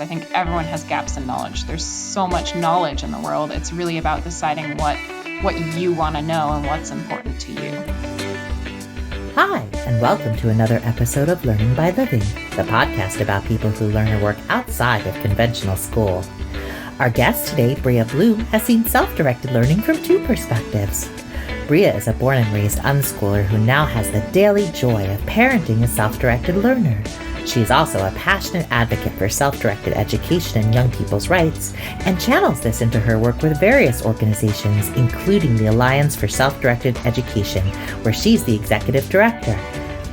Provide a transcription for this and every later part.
I think everyone has gaps in knowledge. There's so much knowledge in the world. It's really about deciding what you want to know and what's important to you. Hi, and welcome to another episode of Learning by Living, the podcast about people who learn or work outside of conventional school. Our guest today, Bria Bloom, has seen self-directed learning from two perspectives. Bria is a born and raised unschooler who now has the daily joy of parenting a self-directed learner. She is also a passionate advocate for self-directed education and young people's rights, and channels this into her work with various organizations, including the Alliance for Self-Directed Education, where she's the executive director.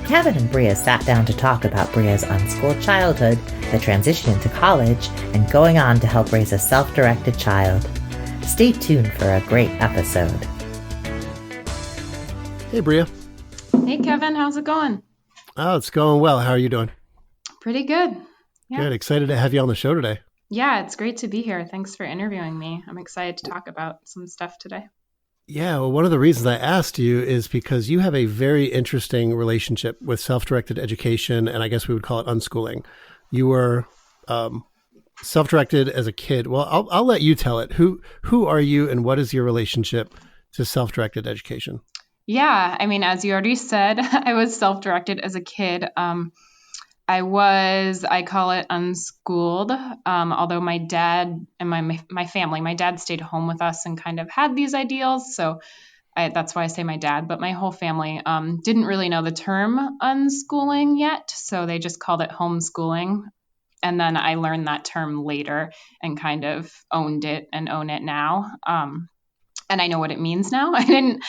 Kevin and Bria sat down to talk about Bria's unschooled childhood, the transition into college, and going on to help raise a self-directed child. Stay tuned for a great episode. Hey, Bria. Hey, Kevin. How's it going? Oh, it's going well. How are you doing? Pretty good. Yeah. Good. Excited to have you on the show today. Yeah, it's great to be here. Thanks for interviewing me. I'm excited to talk about some stuff today. Yeah, well, one of the reasons I asked you is because you have a very interesting relationship with self-directed education, and I guess we would call it unschooling. You were self-directed as a kid. Well, I'll let you tell it. Who are you, and what is your relationship to self-directed education? Yeah, I mean, as you already said, I was self-directed as a kid. I call it unschooled, although my dad and my family, my dad stayed home with us and kind of had these ideals. So that's why I say my dad, but my whole family didn't really know the term unschooling yet. So they just called it homeschooling. And then I learned that term later and kind of owned it and own it now. And I know what it means now. I didn't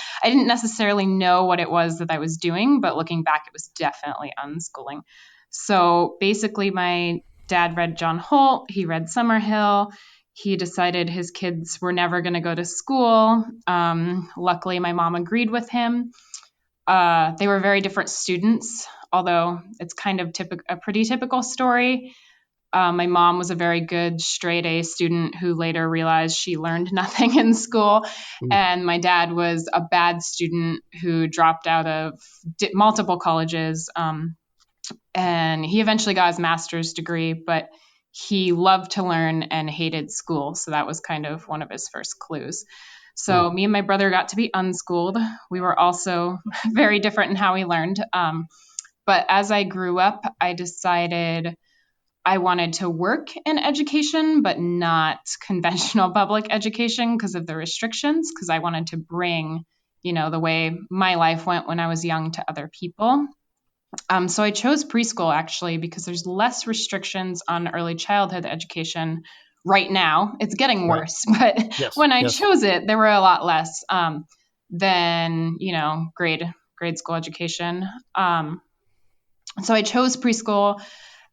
necessarily know what it was that I was doing, but looking back, it was definitely unschooling. So basically, my dad read John Holt, he read Summerhill, he decided his kids were never going to go to school. Luckily, my mom agreed with him. They were very different students, although it's kind of a pretty typical story. My mom was a very good straight A student who later realized she learned nothing in school. And my dad was a bad student who dropped out of multiple colleges. And he eventually got his master's degree, but he loved to learn and hated school. So that was kind of one of his first clues. So me and my brother got to be unschooled. We were also very different in how we learned. But as I grew up, I decided I wanted to work in education, but not conventional public education because of the restrictions, because I wanted to bring, the way my life went when I was young to other people. So I chose preschool actually because there's less restrictions on early childhood education right now. It's getting worse, but when I chose it, there were a lot less than, grade school education. So I chose preschool.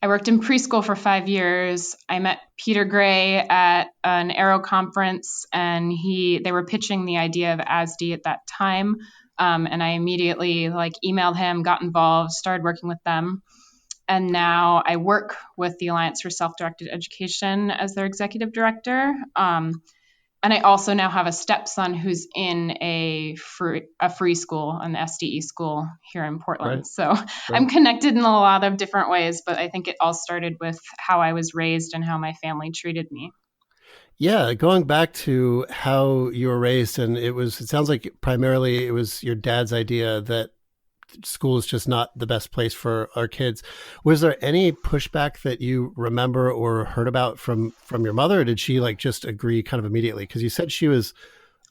I worked in preschool for 5 years. I met Peter Gray at an Aero conference, and they were pitching the idea of ASD at that time. And I immediately emailed him, got involved, started working with them. And now I work with the Alliance for Self-Directed Education as their executive director. And I also now have a stepson who's in a free school, an SDE school here in Portland. Right. So I'm connected in a lot of different ways, but I think it all started with how I was raised and how my family treated me. Yeah, going back to how you were raised, and it sounds like primarily it was your dad's idea that school is just not the best place for our kids. Was there any pushback that you remember or heard about from your mother, or did she just agree kind of immediately? Because you said she was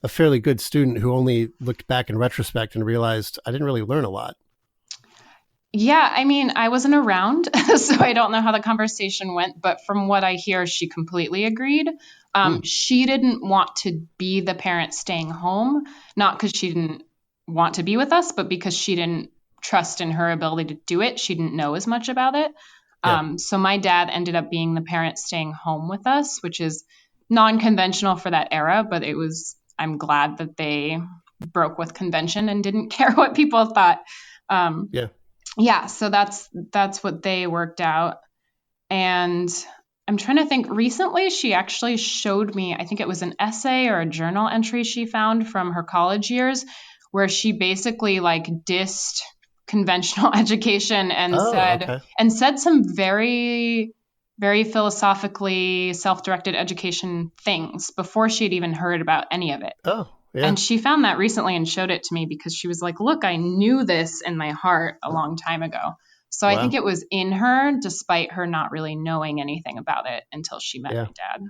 a fairly good student who only looked back in retrospect and realized I didn't really learn a lot. Yeah, I mean, I wasn't around, so I don't know how the conversation went, but from what I hear, she completely agreed. She didn't want to be the parent staying home, not because she didn't want to be with us, but because she didn't trust in her ability to do it. She didn't know as much about it. Yeah. So my dad ended up being the parent staying home with us, which is non-conventional for that era, but I'm glad that they broke with convention and didn't care what people thought. Yeah, so that's what they worked out. And I'm trying to think, recently she actually showed me, I think it was an essay or a journal entry she found from her college years, where she basically dissed conventional education and said some very very philosophically self-directed education things before she'd even heard about any of it. Oh, yeah. And she found that recently and showed it to me because she was like, look, I knew this in my heart a long time ago. So I think it was in her, despite her not really knowing anything about it until she met my dad.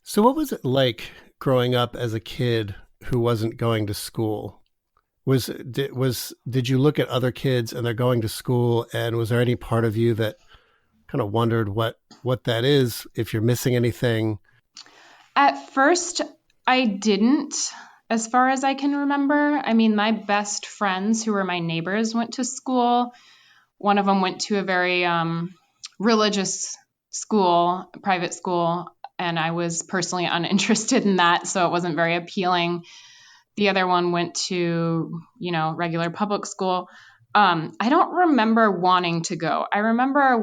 So what was it like growing up as a kid who wasn't going to school? Did you look at other kids and they're going to school, and was there any part of you that kind of wondered what that is, if you're missing anything? At first, I didn't, as far as I can remember. I mean, my best friends who were my neighbors went to school. One of them went to a very religious school, private school, and I was personally uninterested in that, so it wasn't very appealing. The other one went to, regular public school. I don't remember wanting to go. I remember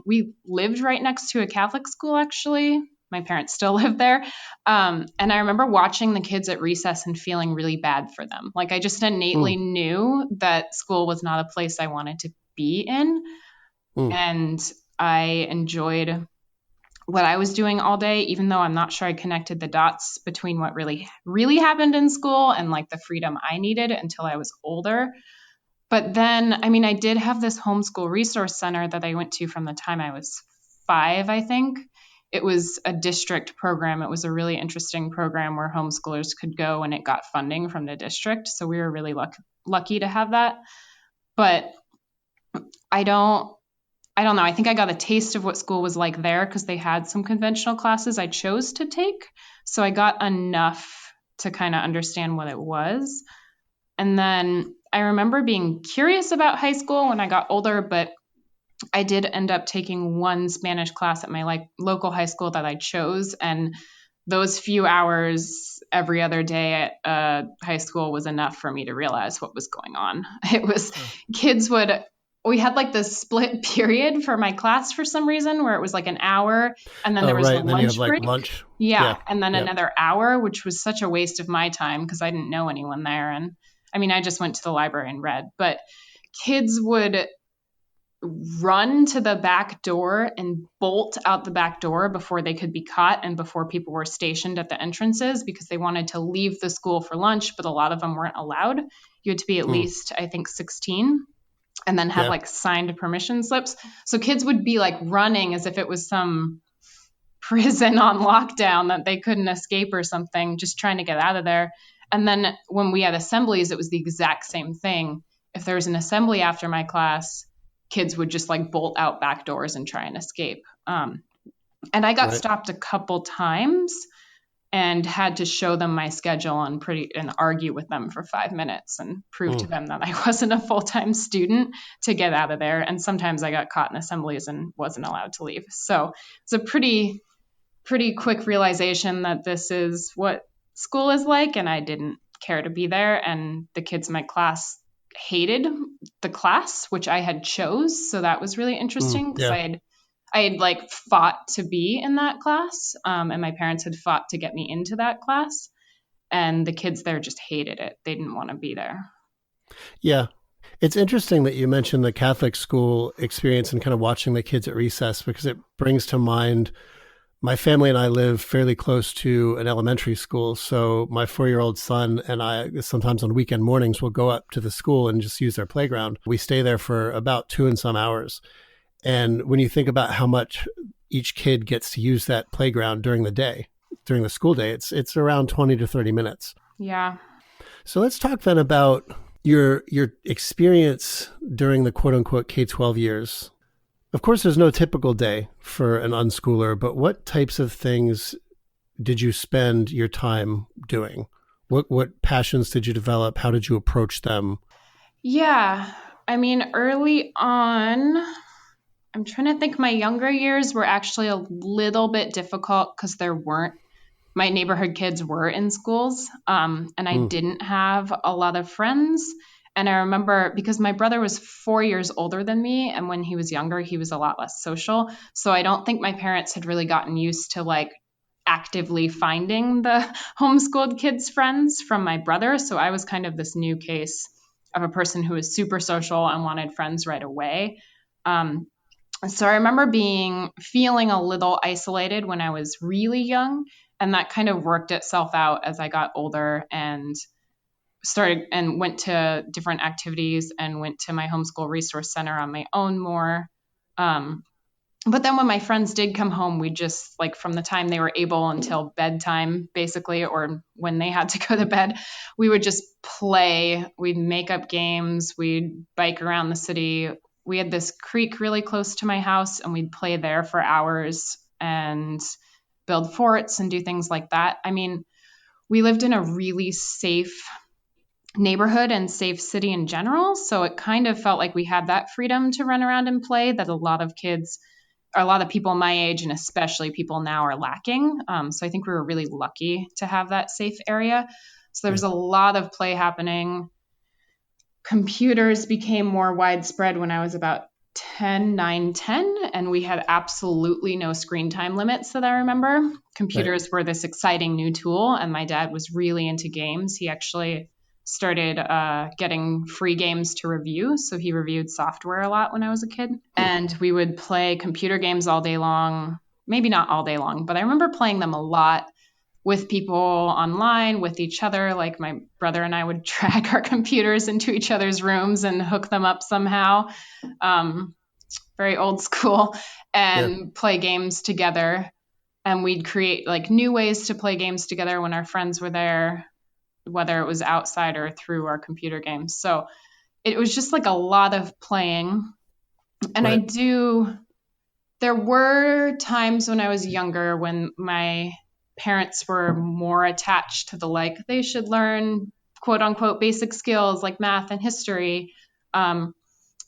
we lived right next to a Catholic school, actually. My parents still live there. And I remember watching the kids at recess and feeling really bad for them. Like I just innately knew that school was not a place I wanted to be in. And I enjoyed what I was doing all day, even though I'm not sure I connected the dots between what really, really happened in school and like the freedom I needed until I was older. But then, I did have this homeschool resource center that I went to from the time I was 5, I think. It was a district program. It was a really interesting program where homeschoolers could go, and it got funding from the district. So we were really lucky to have that. But I don't know. I think I got a taste of what school was like there because they had some conventional classes I chose to take. So I got enough to kind of understand what it was. And then I remember being curious about high school when I got older, but I did end up taking one Spanish class at my local high school that I chose. And those few hours every other day at high school was enough for me to realize what was going on. It was we had this split period for my class for some reason where it was an hour and then there was the lunch break. Lunch. Yeah. And then another hour, which was such a waste of my time because I didn't know anyone there. And I just went to the library and read, but kids would run to the back door and bolt out the back door before they could be caught and before people were stationed at the entrances because they wanted to leave the school for lunch, but a lot of them weren't allowed. You had to be at least, I think, 16 and then have signed permission slips. So kids would be running as if it was some prison on lockdown that they couldn't escape or something, just trying to get out of there. And then when we had assemblies, it was the exact same thing. If there was an assembly after my class, kids would just bolt out back doors and try and escape. And I got stopped a couple times and had to show them my schedule and argue with them for 5 minutes and prove to them that I wasn't a full-time student to get out of there. And sometimes I got caught in assemblies and wasn't allowed to leave. So it's a pretty quick realization that this is what school is like, and I didn't care to be there. And the kids in my class hated the class, which I had chose. So that was really interesting because I had fought to be in that class. And my parents had fought to get me into that class. And the kids there just hated it. They didn't want to be there. Yeah. It's interesting that you mentioned the Catholic school experience and kind of watching the kids at recess, because it brings to mind my family and I live fairly close to an elementary school. So my 4-year-old son and I, sometimes on weekend mornings, will go up to the school and just use their playground. We stay there for about 2 and some hours. And when you think about how much each kid gets to use that playground during the day, during the school day, it's around 20 to 30 minutes. Yeah. So let's talk then about your experience during the quote unquote K-12 years. Of course, there's no typical day for an unschooler, but what types of things did you spend your time doing? What passions did you develop? How did you approach them? Yeah. Early on, I'm trying to think, my younger years were actually a little bit difficult because my neighborhood kids were in schools, and I didn't have a lot of friends. And I remember because my brother was 4 years older than me, and when he was younger, he was a lot less social. So I don't think my parents had really gotten used to actively finding the homeschooled kids' friends from my brother. So I was kind of this new case of a person who was super social and wanted friends right away. So I remember feeling a little isolated when I was really young, and that kind of worked itself out as I got older and started and went to different activities and went to my homeschool resource center on my own more. But then when my friends did come home, we just, like, from the time they were able until bedtime, basically, or when they had to go to bed, we would just play. We'd make up games. We'd bike around the city. We had this creek really close to my house, and we'd play there for hours and build forts and do things like that. I mean, we lived in a really safe neighborhood and safe city in general. So it kind of felt like we had that freedom to run around and play that a lot of people my age, and especially people now, are lacking. So I think we were really lucky to have that safe area. So there was a lot of play happening. Computers became more widespread when I was about 10, and we had absolutely no screen time limits that I remember. Computers were this exciting new tool, and my dad was really into games. He actually started getting free games to review. So he reviewed software a lot when I was a kid. And we would play computer games all day long. Maybe not all day long, but I remember playing them a lot with people online, with each other. Like, my brother and I would drag our computers into each other's rooms and hook them up somehow. Very old school, and play games together. And we'd create, like, new ways to play games together when our friends were there, whether it was outside or through our computer games. So it was just like a lot of playing. And there were times when I was younger when my parents were more attached to the, like, they should learn quote unquote basic skills like math and history. And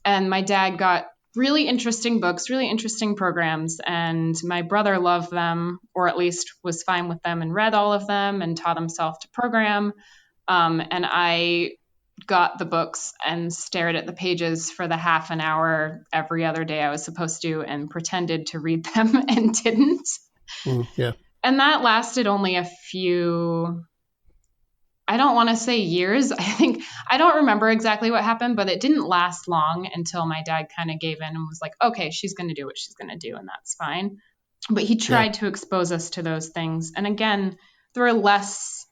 my dad got really interesting books, really interesting programs, and my brother loved them, or at least was fine with them, and read all of them and taught himself to program. And I got the books and stared at the pages for the half an hour every other day I was supposed to, and pretended to read them and didn't. And that lasted only a few, I don't want to say years. I don't remember exactly what happened, but it didn't last long until my dad kind of gave in and was like, okay, she's going to do what she's going to do, and that's fine. But he tried to expose us to those things. And again, there were less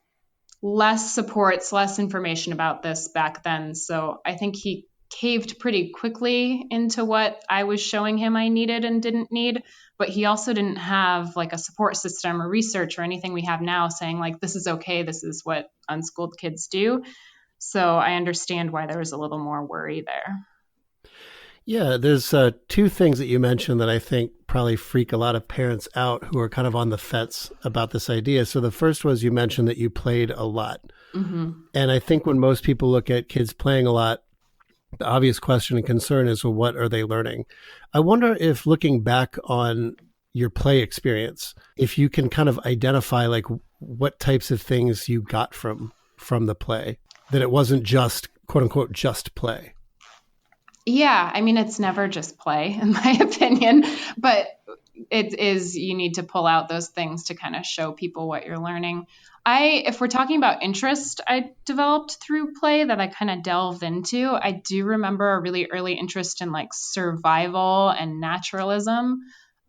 supports, less information about this back then. So I think he caved pretty quickly into what I was showing him I needed and didn't need. But he also didn't have, like, a support system or research or anything we have now saying, like, this is okay, this is what unschooled kids do. So I understand why there was a little more worry there. Yeah, there's two things that you mentioned that I think probably freak a lot of parents out who are kind of on the fence about this idea. So the first was, you mentioned that you played a lot. Mm-hmm. And I think when most people look at kids playing a lot, the obvious question and concern is, well, what are they learning? I wonder if, looking back on your play experience, if you can kind of identify, like, what types of things you got from the play, that it wasn't just, quote unquote, just play. Yeah, I mean, it's never just play, in my opinion, but it is, you need to pull out those things to kind of show people what you're learning. If we're talking about interest I developed through play that I kind of delved into, I do remember a really early interest in, like, survival and naturalism,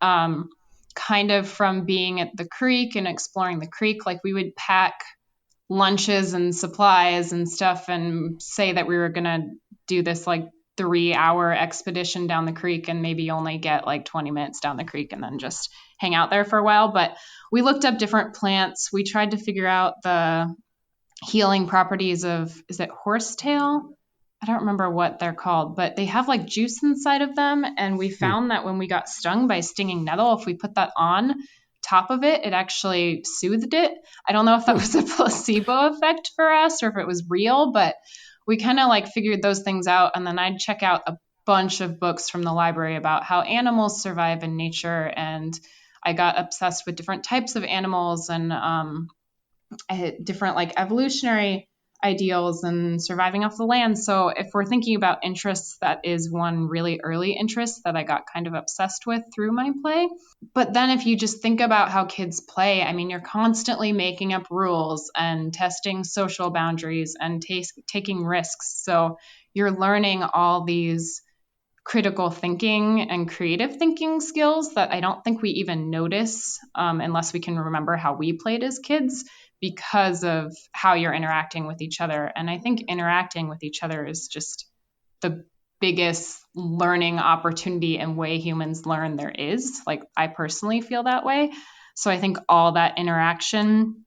kind of from being at the creek and exploring the creek. Like, we would pack lunches and supplies and stuff and say that we were going to do this, like, 3-hour expedition down the creek, and maybe only get like 20 minutes down the creek and then just hang out there for a while. But we looked up different plants. We tried to figure out the healing properties of, is it horsetail? I don't remember what they're called, but they have, like, juice inside of them. And we found that when we got stung by a stinging nettle, if we put that on top of it, it actually soothed it. I don't know if that was a placebo effect for us or if it was real, but we kind of, like, figured those things out. And then I'd check out a bunch of books from the library about how animals survive in nature. And I got obsessed with different types of animals and different, like, evolutionary ideals and surviving off the land. So if we're thinking about interests, that is one really early interest that I got kind of obsessed with through my play. But then if you just think about how kids play, I mean, you're constantly making up rules and testing social boundaries and taking risks. So you're learning all these critical thinking and creative thinking skills that I don't think we even notice unless we can remember how we played as kids, because of how you're interacting with each other. And I think interacting with each other is just the biggest learning opportunity and way humans learn there is. Like, I personally feel that way. So I think all that interaction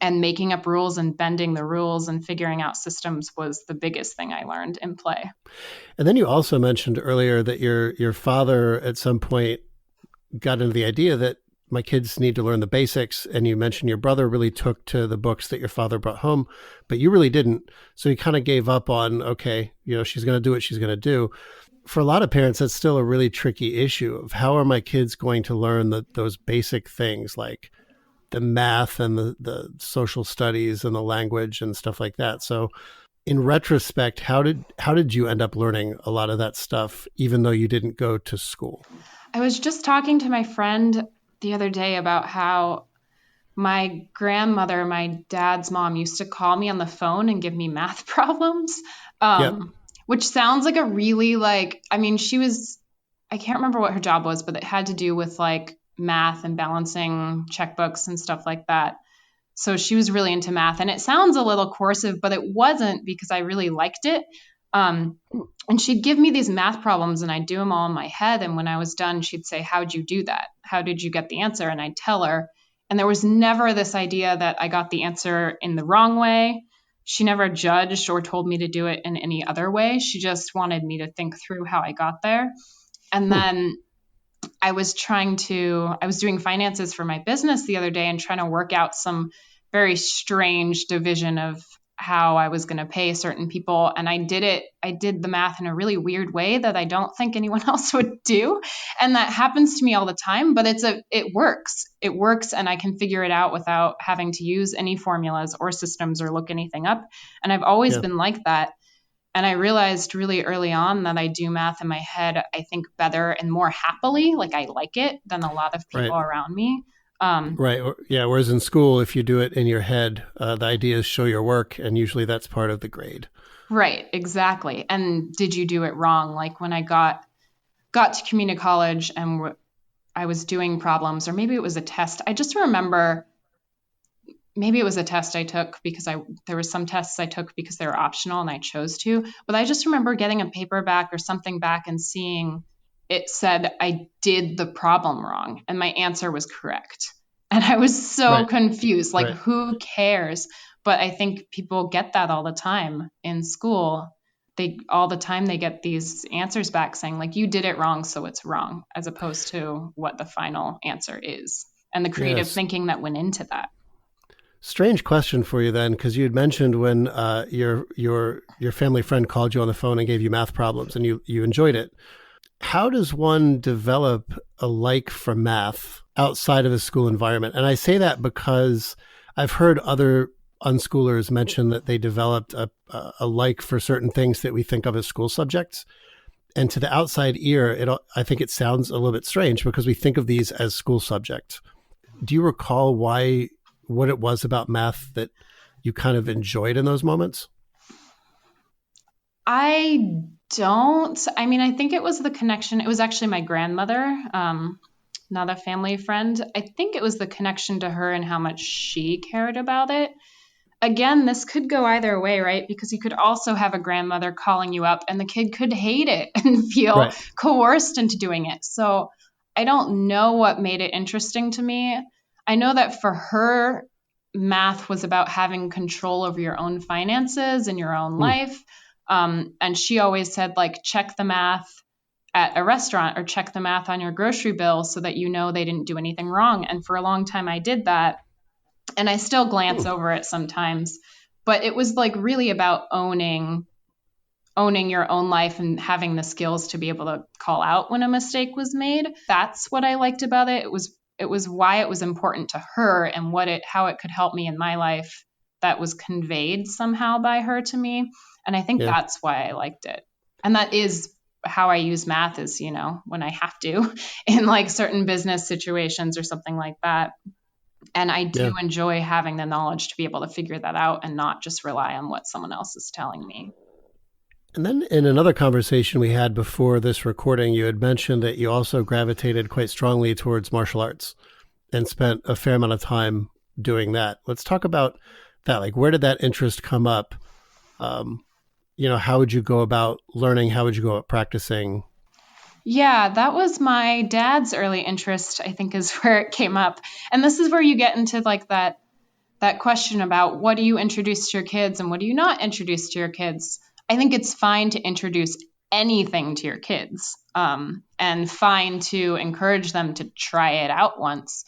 and making up rules and bending the rules and figuring out systems was the biggest thing I learned in play. And then you also mentioned earlier that your father at some point got into the idea that my kids need to learn the basics. And you mentioned your brother really took to the books that your father brought home, but you really didn't. So you kind of gave up on, okay, she's going to do what she's going to do. For a lot of parents, that's still a really tricky issue of how are my kids going to learn those basic things like the math and the social studies and the language and stuff like that. So in retrospect, how did you end up learning a lot of that stuff, even though you didn't go to school? I was just talking to my friend the other day about how my grandmother, my dad's mom, used to call me on the phone and give me math problems, which sounds like a really I can't remember what her job was, but it had to do with like math and balancing checkbooks and stuff like that. So she was really into math, and it sounds a little coercive, but it wasn't, because I really liked it. And she'd give me these math problems and I'd do them all in my head. And when I was done, she'd say, how'd you do that? How did you get the answer? And I'd tell her. And there was never this idea that I got the answer in the wrong way. She never judged or told me to do it in any other way. She just wanted me to think through how I got there. And then I was doing finances for my business the other day and trying to work out some very strange division of how I was going to pay certain people. And I did the math in a really weird way that I don't think anyone else would do. And that happens to me all the time, but it works. It works, and I can figure it out without having to use any formulas or systems or look anything up. And I've always been like that. And I realized really early on that I do math in my head, I think, better and more happily. Like, I like it than a lot of people around me. Right. Yeah. Whereas in school, if you do it in your head, the idea is show your work, and usually that's part of the grade. Right. Exactly. And did you do it wrong? Like, when I got to community college and I was doing problems, or maybe it was a test. I just remember maybe it was a test I took because there were some tests I took because they were optional and I chose to. But I just remember getting a paper back or something back and seeing it said I did the problem wrong and my answer was correct. And I was so confused, like, who cares? But I think people get that all the time in school. All the time they get these answers back saying, like, you did it wrong, so it's wrong, as opposed to what the final answer is and the creative thinking that went into that. Strange question for you then, because you had mentioned when your family friend called you on the phone and gave you math problems and you enjoyed it. How does one develop a like for math outside of a school environment? And I say that because I've heard other unschoolers mention that they developed a like for certain things that we think of as school subjects. And to the outside ear, I think it sounds a little bit strange because we think of these as school subjects. Do you recall what it was about math that you kind of enjoyed in those moments? I don't. I mean, I think it was the connection. It was actually my grandmother, not a family friend. I think it was the connection to her and how much she cared about it. Again, this could go either way, right? Because you could also have a grandmother calling you up and the kid could hate it and feel coerced into doing it. So I don't know what made it interesting to me. I know that for her, math was about having control over your own finances and your own life. And she always said, like, check the math at a restaurant or check the math on your grocery bill so that you know they didn't do anything wrong. And for a long time, I did that. And I still glance over it sometimes. But it was like really about owning your own life and having the skills to be able to call out when a mistake was made. That's what I liked about it. It was why it was important to her and how it could help me in my life that was conveyed somehow by her to me. And I think that's why I liked it. And that is how I use math is, when I have to in like certain business situations or something like that. And I do enjoy having the knowledge to be able to figure that out and not just rely on what someone else is telling me. And then in another conversation we had before this recording, you had mentioned that you also gravitated quite strongly towards martial arts and spent a fair amount of time doing that. Let's talk about that. Like, where did that interest come up? How would you go about learning? How would you go about practicing? Yeah, that was my dad's early interest, I think, is where it came up. And this is where you get into like that question about what do you introduce to your kids and what do you not introduce to your kids. I think it's fine to introduce anything to your kids, and fine to encourage them to try it out once.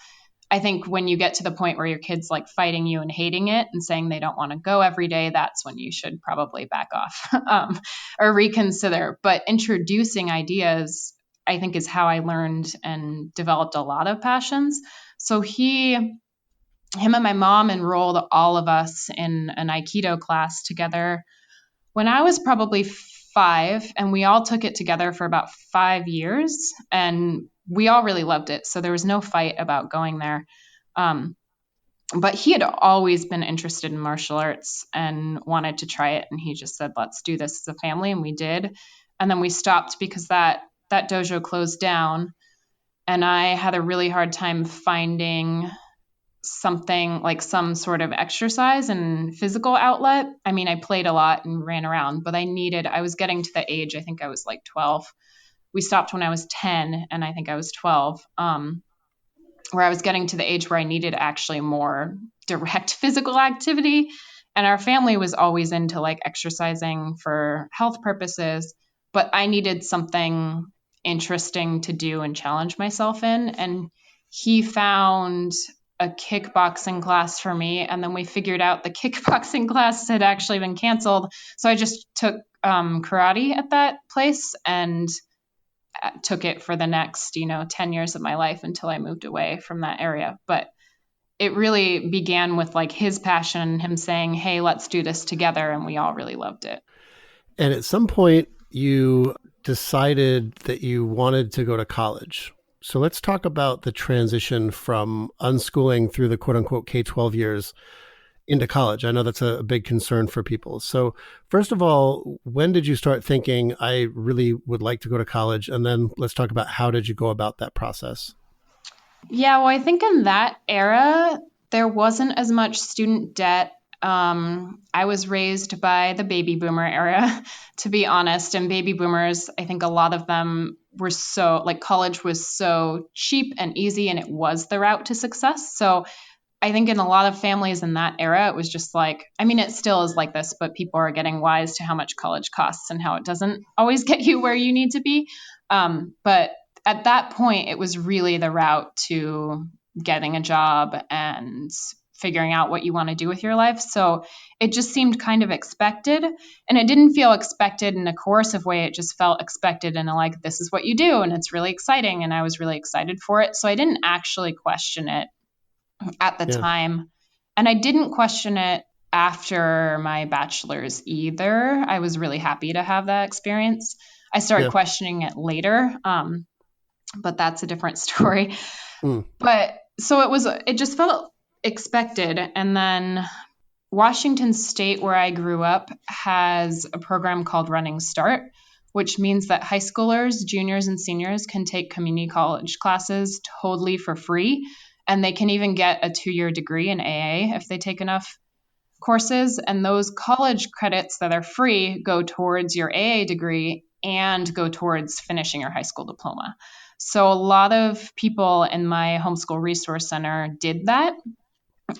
I think when you get to the point where your kid's like fighting you and hating it and saying they don't want to go every day, that's when you should probably back off, or reconsider. But introducing ideas, I think, is how I learned and developed a lot of passions. So him and my mom enrolled all of us in an Aikido class together when I was probably 5, and we all took it together for about 5 years, and we all really loved it. So there was no fight about going there. But he had always been interested in martial arts and wanted to try it. And he just said, let's do this as a family. And we did. And then we stopped because that dojo closed down. And I had a really hard time finding something like some sort of exercise and physical outlet. I mean, I played a lot and ran around, but I was getting to the age, I think I was like 12. We stopped when I was 10, and I think I was 12, where I was getting to the age where I needed actually more direct physical activity. And our family was always into like exercising for health purposes, but I needed something interesting to do and challenge myself in. And he found a kickboxing class for me. And then we figured out the kickboxing class had actually been canceled. So I just took karate at that place and took it for the next, 10 years of my life until I moved away from that area. But it really began with like his passion and him saying, hey, let's do this together. And we all really loved it. And at some point you decided that you wanted to go to college. So let's talk about the transition from unschooling through the quote unquote K-12 years into college. I know that's a big concern for people. So first of all, when did you start thinking, I really would like to go to college? And then let's talk about how did you go about that process? Yeah, well, I think in that era, there wasn't as much student debt. I was raised by the baby boomer era, to be honest. And baby boomers, I think a lot of them were so, like, college was so cheap and easy, and it was the route to success. So I think in a lot of families in that era, it was just like, I mean, it still is like this, but people are getting wise to how much college costs and how it doesn't always get you where you need to be. But at that point, it was really the route to getting a job and figuring out what you want to do with your life. So it just seemed kind of expected, and it didn't feel expected in a coercive way. It just felt expected in a like, this is what you do, and it's really exciting. And I was really excited for it. So I didn't actually question it at the time. And I didn't question it after my bachelor's either. I was really happy to have that experience. I started questioning it later, but that's a different story. But so it just felt expected. And then Washington State, where I grew up, has a program called Running Start, which means that high schoolers, juniors, and seniors can take community college classes totally for free. And they can even get a 2-year degree in AA if they take enough courses. And those college credits that are free go towards your AA degree and go towards finishing your high school diploma. So a lot of people in my homeschool resource center did that.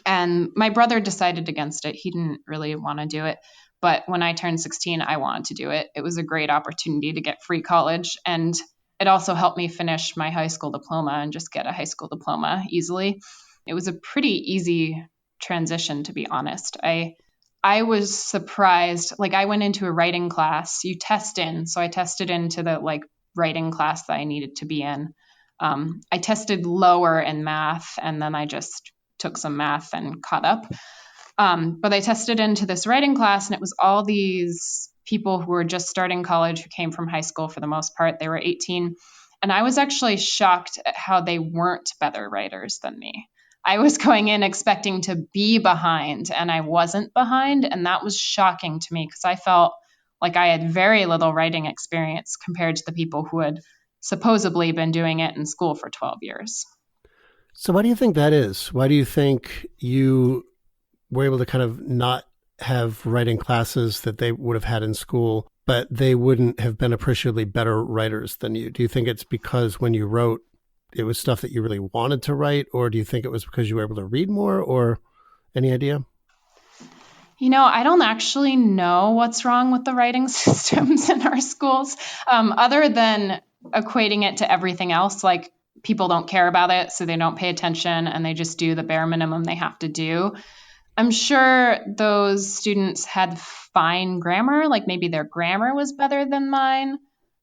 And my brother decided against it. He didn't really want to do it. But when I turned 16, I wanted to do it. It was a great opportunity to get free college. And it also helped me finish my high school diploma and just get a high school diploma easily. It was a pretty easy transition, to be honest. I was surprised. Like, I went into a writing class. You test in. So I tested into the writing class that I needed to be in. I tested lower in math, and then I just took some math and caught up. But I tested into this writing class, and it was all these people who were just starting college who came from high school for the most part. They were 18. And I was actually shocked at how they weren't better writers than me. I was going in expecting to be behind, and I wasn't behind. And that was shocking to me because I felt Like I had very little writing experience compared to the people who had supposedly been doing it in school for 12 years. So why do you think that is? Why do you think you were able to kind of not have writing classes that they would have had in school, but they wouldn't have been appreciably better writers than you? Do you think it's because when you wrote, it was stuff that you really wanted to write, or do you think it was because you were able to read more, or any idea? I don't actually know what's wrong with the writing systems in our schools, other than equating it to everything else. Like people don't care about it, so they don't pay attention and they just do the bare minimum they have to do. I'm sure those students had fine grammar, like maybe their grammar was better than mine.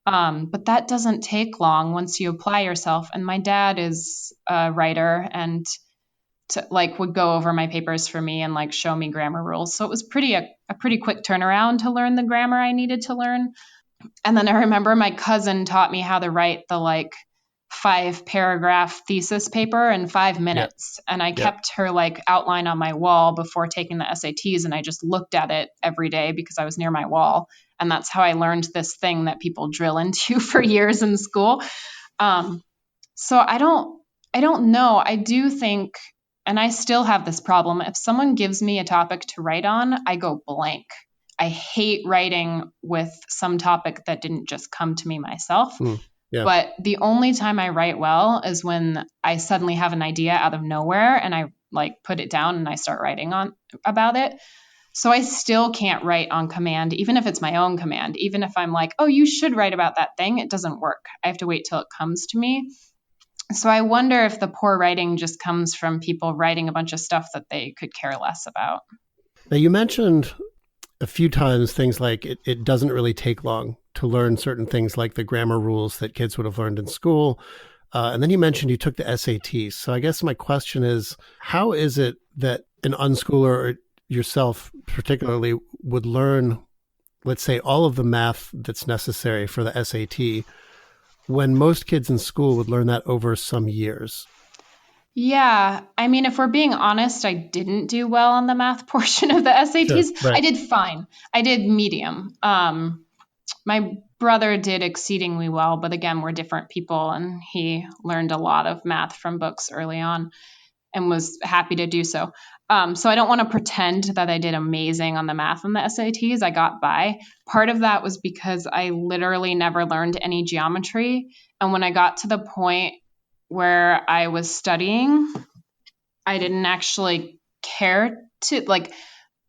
But that doesn't take long once you apply yourself. And my dad is a writer and would go over my papers for me and like show me grammar rules. So it was a pretty quick turnaround to learn the grammar I needed to learn. And then I remember my cousin taught me how to write the 5-paragraph thesis paper in 5 minutes. And I kept her outline on my wall before taking the SATs. And I just looked at it every day because I was near my wall. And that's how I learned this thing that people drill into for years in school. So I don't know. I do think, and I still have this problem, if someone gives me a topic to write on, I go blank. I hate writing with some topic that didn't just come to me myself. But the only time I write well is when I suddenly have an idea out of nowhere and I put it down and I start writing about it. So I still can't write on command, even if it's my own command. Even if I'm like, oh, you should write about that thing, it doesn't work. I have to wait till it comes to me. So I wonder if the poor writing just comes from people writing a bunch of stuff that they could care less about. Now, you mentioned a few times things like it doesn't really take long to learn certain things like the grammar rules that kids would have learned in school. And then you mentioned you took the SATs. So I guess my question is, how is it that an unschooler or yourself particularly would learn, let's say, all of the math that's necessary for the SAT when most kids in school would learn that over some years? Yeah. I mean, if we're being honest, I didn't do well on the math portion of the SATs. Sure, right. I did fine. I did medium. My brother did exceedingly well, but again, we're different people, and he learned a lot of math from books early on and was happy to do so. So I don't want to pretend that I did amazing on the math on the SATs. I got by. Part of that was because I literally never learned any geometry. And when I got to the point where I was studying, I didn't actually care to,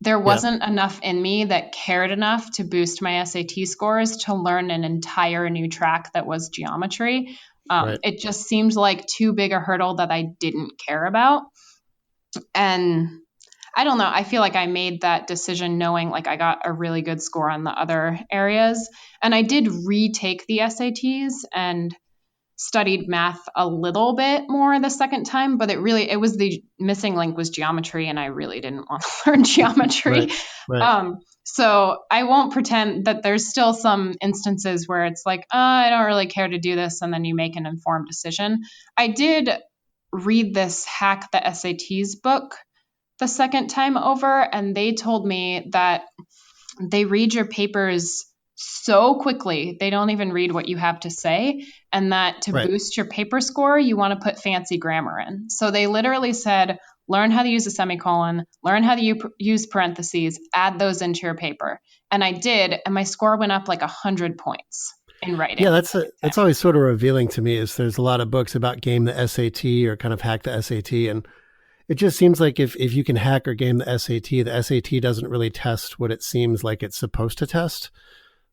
there wasn't enough in me that cared enough to boost my SAT scores to learn an entire new track that was geometry. Right. It just seemed like too big a hurdle that I didn't care about. And I don't know, I feel like I made that decision knowing I got a really good score on the other areas. And I did retake the SATs and studied math a little bit more the second time, but it was the missing link was geometry, and I really didn't want to learn geometry. Right. So I won't pretend that there's still some instances where it's I don't really care to do this, and then you make an informed decision. I did read this Hack the SATs book the second time over, and they told me that they read your papers so quickly, they don't even read what you have to say, and that to boost your paper score, you want to put fancy grammar in. So they literally said, learn how to use a semicolon, learn how to use parentheses, add those into your paper. And I did, and my score went up 100 points in writing. Yeah, that's always sort of revealing to me is there's a lot of books about game the SAT or kind of hack the SAT. And it just seems like if you can hack or game the SAT doesn't really test what it seems like it's supposed to test,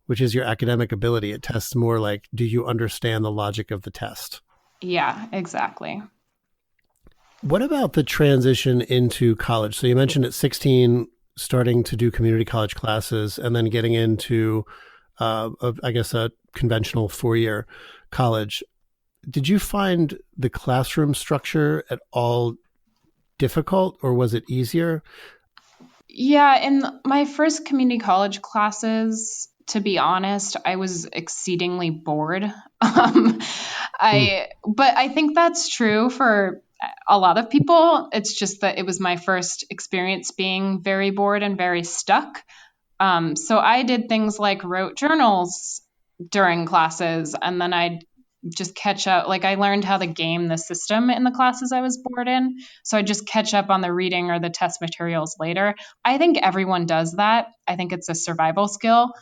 which is your academic ability. It tests more do you understand the logic of the test? Yeah, exactly. What about the transition into college? So you mentioned at 16, starting to do community college classes and then getting into, I guess, a conventional 4-year college. Did you find the classroom structure at all difficult, or was it easier? Yeah, in my first community college classes, to be honest, I was exceedingly bored. But I think that's true for a lot of people. It's just that it was my first experience being very bored and very stuck. So I did things like wrote journals during classes, and then I'd just catch up. Like I learned how to game the system in the classes I was bored in. So I just catch up on the reading or the test materials later. I think everyone does that. I think it's a survival skill.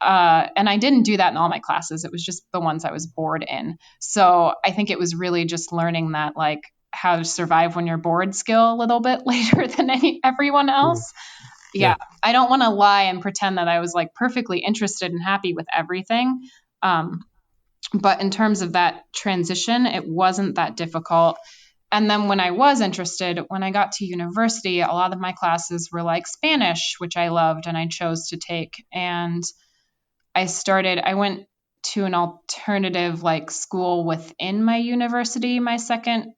And I didn't do that in all my classes. It was just the ones I was bored in. So I think it was really just learning that, like, how to survive when you're bored skill a little bit later than everyone else. Yeah. I don't want to lie and pretend that I was like perfectly interested and happy with everything. But in terms of that transition, it wasn't that difficult. And then when I was interested, when I got to university, a lot of my classes were like Spanish, which I loved and I chose to take. And I went to an alternative like school within my university, my second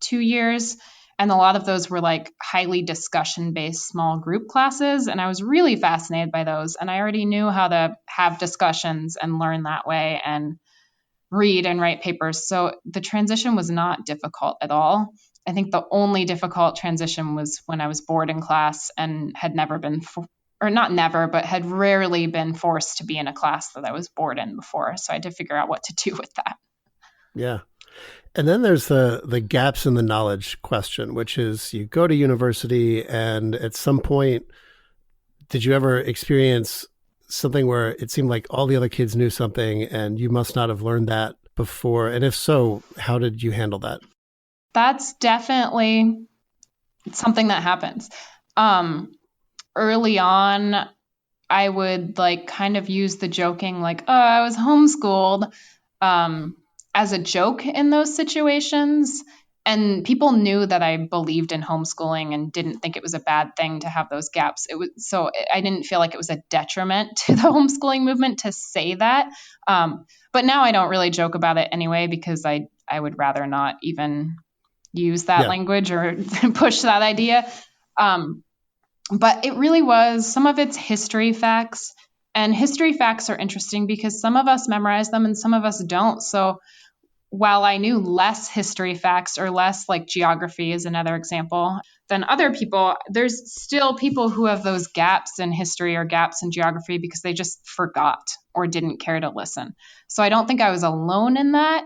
2 years. And a lot of those were like highly discussion based small group classes. And I was really fascinated by those. And I already knew how to have discussions and learn that way and read and write papers. So the transition was not difficult at all. I think the only difficult transition was when I was bored in class and had never been, or not never, but had rarely been forced to be in a class that I was bored in before. So I had to figure out what to do with that. Yeah. And then there's the gaps in the knowledge question, which is you go to university and at some point, did you ever experience something where it seemed like all the other kids knew something and you must not have learned that before? And if so, how did you handle that? That's definitely something that happens. Early on, I would like kind of use the joking like, oh, I was homeschooled as a joke in those situations. And people knew that I believed in homeschooling and didn't think it was a bad thing to have those gaps. So I didn't feel like it was a detriment to the homeschooling movement to say that. But now I don't really joke about it anyway, because I would rather not even use that language or push that idea. But it really was, some of it's history facts. And history facts are interesting because some of us memorize them and some of us don't. So while I knew less history facts or less like geography is another example than other people, there's still people who have those gaps in history or gaps in geography because they just forgot or didn't care to listen. So I don't think I was alone in that.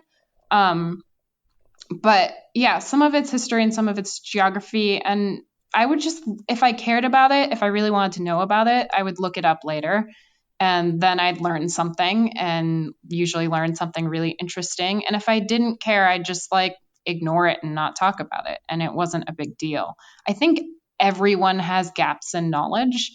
But yeah, some of it's history and some of it's geography. And I would just, if I cared about it, if I really wanted to know about it, I would look it up later. And then I'd learn something and usually learn something really interesting. And if I didn't care, I'd just like ignore it and not talk about it. And it wasn't a big deal. I think everyone has gaps in knowledge.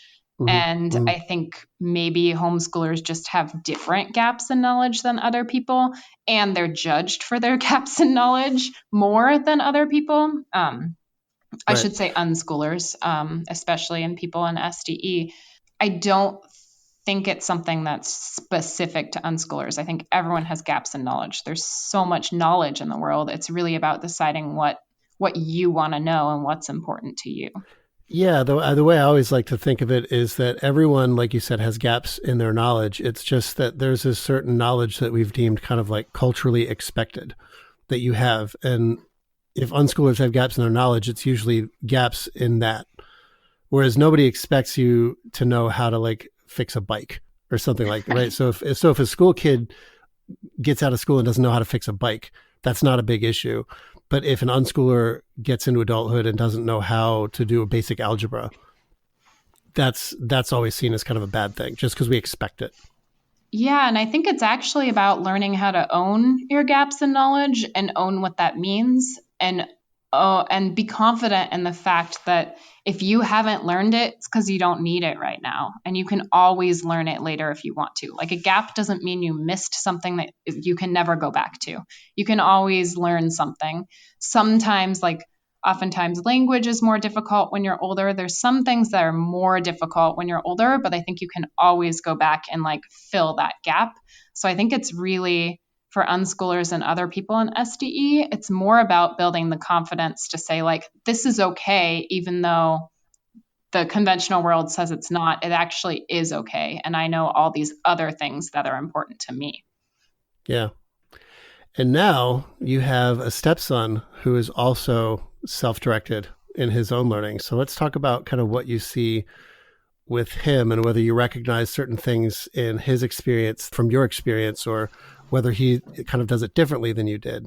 And I think maybe homeschoolers just have different gaps in knowledge than other people. And they're judged for their gaps in knowledge more than other people. I should say unschoolers, especially in people in SDE. I don't think it's something that's specific to unschoolers. I think everyone has gaps in knowledge. There's so much knowledge in the world. It's really about deciding what you want to know and what's important to you. Yeah, the way I always like to think of it is that everyone, like you said, has gaps in their knowledge. It's just that there's a certain knowledge that we've deemed kind of like culturally expected that you have. And if unschoolers have gaps in their knowledge, it's usually gaps in that. Whereas nobody expects you to know how to like fix a bike or something like that, right? So if a school kid gets out of school and doesn't know how to fix a bike, that's not a big issue. But if an unschooler gets into adulthood and doesn't know how to do a basic algebra, that's always seen as kind of a bad thing just because we expect it. Yeah, and I think it's actually about learning how to own your gaps in knowledge and own what that means and be confident in the fact that if you haven't learned it, it's because you don't need it right now. And you can always learn it later if you want to. Like a gap doesn't mean you missed something that you can never go back to. You can always learn something. Sometimes, oftentimes language is more difficult when you're older. There's some things that are more difficult when you're older, but I think you can always go back and fill that gap. So I think it's really, for unschoolers and other people in SDE, it's more about building the confidence to say this is okay, even though the conventional world says it's not. It actually is okay. And I know all these other things that are important to me. Yeah. And now you have a stepson who is also self-directed in his own learning. So let's talk about kind of what you see with him and whether you recognize certain things in his experience from your experience or whether he kind of does it differently than you did.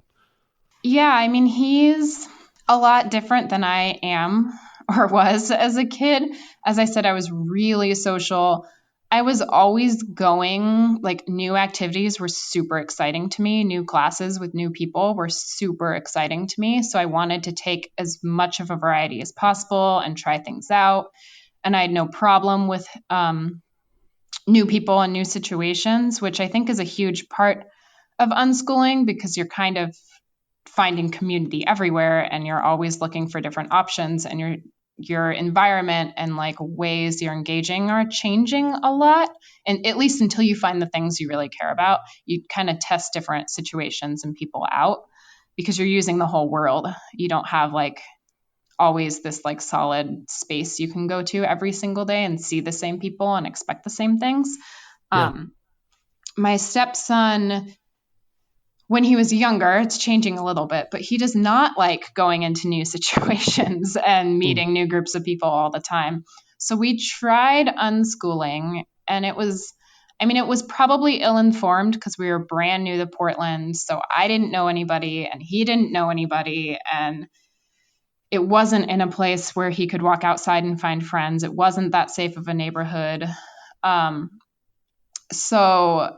Yeah, I mean, he's a lot different than I am or was as a kid. As I said, I was really social. I was always going, like, new activities were super exciting to me. New classes with new people were super exciting to me. So I wanted to take as much of a variety as possible and try things out. And I had no problem with new people and new situations, which I think is a huge part of unschooling because you're kind of finding community everywhere and you're always looking for different options, and your environment and like ways you're engaging are changing a lot. And at least until you find the things you really care about, you kind of test different situations and people out because you're using the whole world. You don't have like always this like solid space you can go to every single day and see the same people and expect the same things. Yeah. My stepson, when he was younger, it's changing a little bit, but he does not like going into new situations and meeting new groups of people all the time. So we tried unschooling, and it was probably ill-informed because we were brand new to Portland. So I didn't know anybody and he didn't know anybody. And it wasn't in a place where he could walk outside and find friends. It wasn't that safe of a neighborhood. So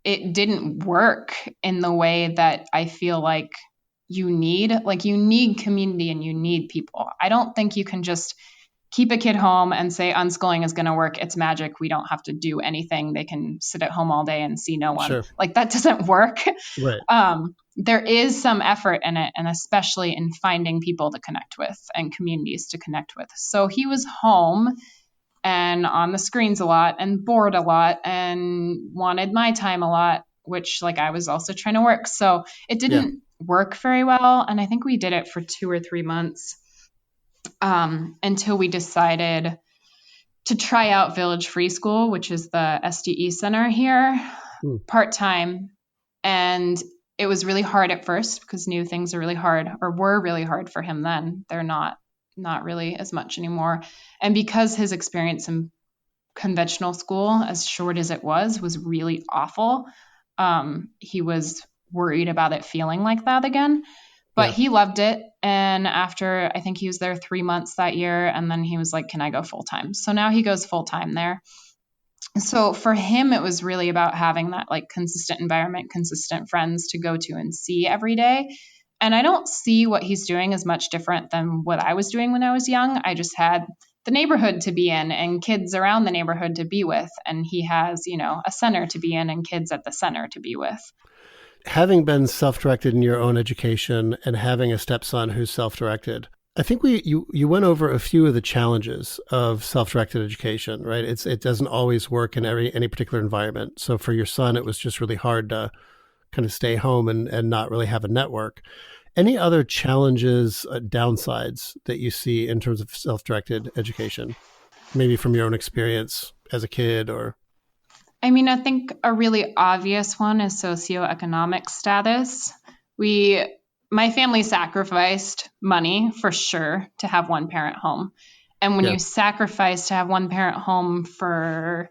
it didn't work in the way that I feel like you need. Like, you need community and you need people. I don't think you can just keep a kid home and say unschooling is going to work. It's magic. We don't have to do anything. They can sit at home all day and see no one. Sure. Like, that doesn't work. Right. There is some effort in it, and especially in finding people to connect with and communities to connect with. So he was home and on the screens a lot and bored a lot and wanted my time a lot, which like I was also trying to work. So it didn't work very well. And I think we did it for 2 or 3 months until we decided to try out Village Free School, which is the SDE center here, part-time. And it was really hard at first because new things are really hard, or were really hard for him then. They're not really as much anymore. And because his experience in conventional school, as short as it was really awful, he was worried about it feeling like that again. But he loved it. And after, I think he was there 3 months that year, and then he was like, can I go full time? So now he goes full time there. So for him, it was really about having that like consistent environment, consistent friends to go to and see every day. And I don't see what he's doing as much different than what I was doing when I was young. I just had the neighborhood to be in and kids around the neighborhood to be with. And he has, a center to be in and kids at the center to be with. Having been self-directed in your own education and having a stepson who's self-directed, I think you went over a few of the challenges of self-directed education, right? It doesn't always work in any particular environment. So for your son, it was just really hard to kind of stay home and not really have a network. Any other challenges, downsides that you see in terms of self-directed education, maybe from your own experience as a kid or? I mean, I think a really obvious one is socioeconomic status. My family sacrificed money for sure to have one parent home. And when you sacrifice to have one parent home for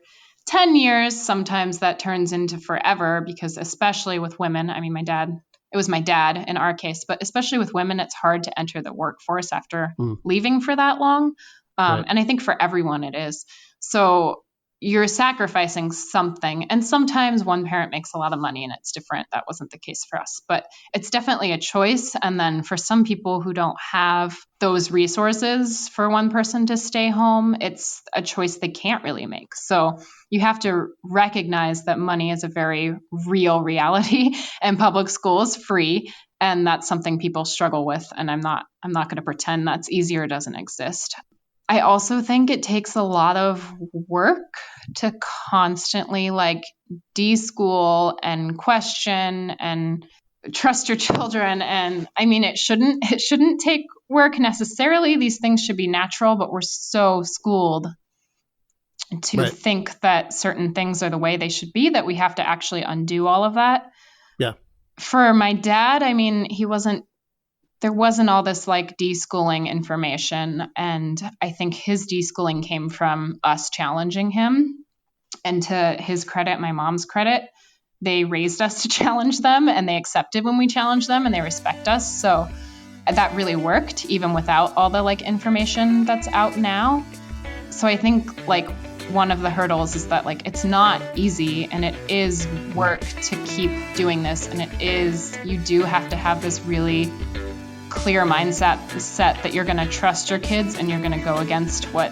10 years, sometimes that turns into forever, because especially with women, I mean, it was my dad in our case, but especially with women, it's hard to enter the workforce after leaving for that long. And I think for everyone it is. So you're sacrificing something. And sometimes one parent makes a lot of money and it's different. That wasn't the case for us, but it's definitely a choice. And then for some people who don't have those resources for one person to stay home, it's a choice they can't really make. So you have to recognize that money is a very real reality and public school is free. And that's something people struggle with. And I'm not going to pretend that's easy or doesn't exist. I also think it takes a lot of work to constantly like de-school and question and trust your children. And I mean, it shouldn't take work necessarily. These things should be natural, but we're so schooled to think that certain things are the way they should be that we have to actually undo all of that. Yeah. For my dad, I mean, he wasn't there wasn't all this like deschooling information. And I think his deschooling came from us challenging him. And to his credit, my mom's credit, they raised us to challenge them, and they accepted when we challenged them, and they respect us. So that really worked, even without all the like information that's out now. So I think like one of the hurdles is that like it's not easy, and it is work to keep doing this. And you do have to have this really clear mindset that you're going to trust your kids, and you're going to go against what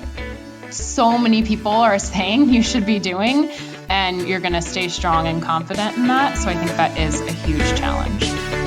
so many people are saying you should be doing, and you're going to stay strong and confident in that. So I think that is a huge challenge.